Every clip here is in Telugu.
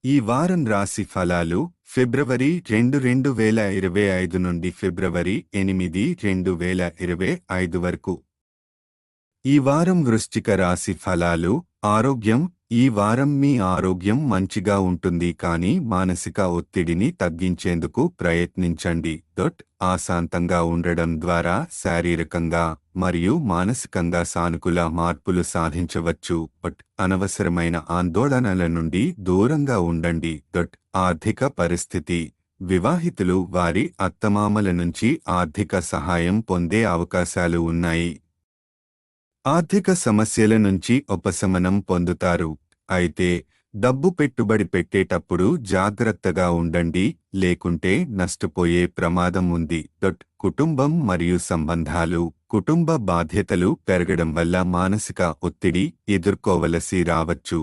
ఈ వారం రాశి ఫలాలు ఫిబ్రవరి 2, 2025 నుండి ఫిబ్రవరి 8, 2025 వరకు. ఈ వారం వృశ్చిక రాశి ఫలాలు. ఆరోగ్యం. ఈ వారం మీ ఆరోగ్యం మంచిగా ఉంటుంది, కానీ మానసిక ఒత్తిడిని తగ్గించేందుకు ప్రయత్నించండి. ఆశాంతంగా ఉండడం ద్వారా శారీరకంగా మరియు మానసికంగా సానుకూల మార్పులు సాధించవచ్చు. అనవసరమైన ఆందోళనల నుండి దూరంగా ఉండండి. ఆర్థిక పరిస్థితి. వివాహితులు వారి అత్తమామల నుంచి ఆర్థిక సహాయం పొందే అవకాశాలు ఉన్నాయి. ఆర్థిక సమస్యల నుంచి ఉపశమనం పొందుతారు. అయితే డబ్బు పెట్టుబడి పెట్టేటప్పుడు జాగ్రత్తగా ఉండండి, లేకుంటే నష్టపోయే ప్రమాదం ఉంది. కుటుంబం మరియు సంబంధాలు. కుటుంబ బాధ్యతలు పెరగడం వల్ల మానసిక ఒత్తిడి ఎదుర్కోవలసి రావచ్చు.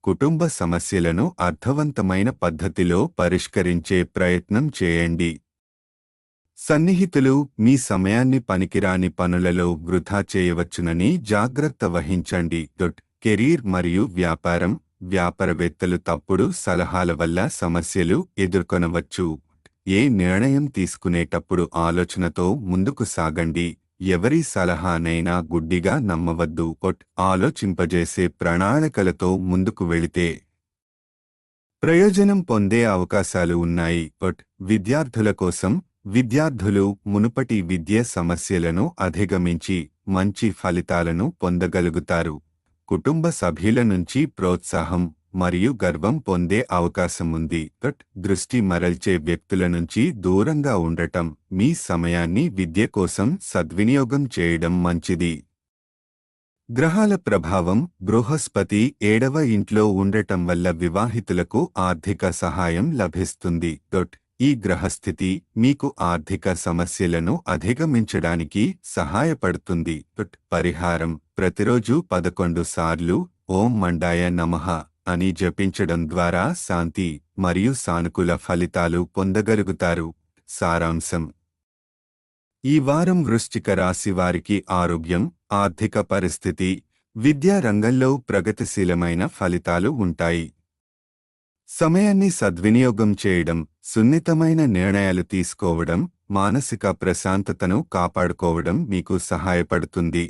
కుటుంబ సమస్యలను అర్థవంతమైన పద్ధతిలో పరిష్కరించే ప్రయత్నం చేయండి. సన్నిహితులు మీ సమయాన్ని పనికిరాని పనులలో వృధా చేయవచ్చునని జాగ్రత్త వహించండి. కెరీర్ మరియు వ్యాపారం. వ్యాపారవేత్తలు తప్పుడు సలహాల వల్ల సమస్యలు ఎదుర్కొనవచ్చు. ఏ నిర్ణయం తీసుకునేటప్పుడు ఆలోచనతో ముందుకు సాగండి. ఎవరి సలహానైనా గుడ్డిగా నమ్మవద్దు. ఆలోచింపజేసే ప్రణాళికలతో ముందుకు వెళితే ప్రయోజనం పొందే అవకాశాలు ఉన్నాయి. విద్యార్థుల కోసం. విద్యార్థులు మునుపటి విద్య సమస్యలను అధిగమించి మంచి ఫలితాలను పొందగలుగుతారు. కుటుంబ సభ్యుల నుంచి ప్రోత్సాహం మరియు గర్వం పొందే అవకాశముంది. దృష్టి మరల్చే వ్యక్తుల నుంచి దూరంగా ఉండటం. మీ సమయాన్ని విద్య కోసం సద్వినియోగం చేయడం మంచిది. గ్రహాల ప్రభావం. బృహస్పతి 7వ ఇంట్లో ఉండటం వల్ల వివాహితులకు ఆర్థిక సహాయం లభిస్తుంది. ఈ గ్రహస్థితి మీకు ఆర్థిక సమస్యలను అధిగమించడానికి సహాయపడుతుంది. పరిహారం. ప్రతిరోజు 11 సార్లు ఓం మండాయ నమః అని జపించడం ద్వారా శాంతి మరియు సానుకూల ఫలితాలు పొందగలుగుతారు. సారాంశం. ఈ వారం వృశ్చిక రాశి వారికి ఆరోగ్యం, ఆర్థిక పరిస్థితి, విద్యా రంగంలో ప్రగతిశీలమైన ఫలితాలు ఉంటాయి. సమయాన్ని సద్వినియోగం చేయడం, సున్నితమైన నిర్ణయాలు తీసుకోవడం, మానసిక ప్రశాంతతను కాపాడుకోవడం మీకు సహాయపడుతుంది.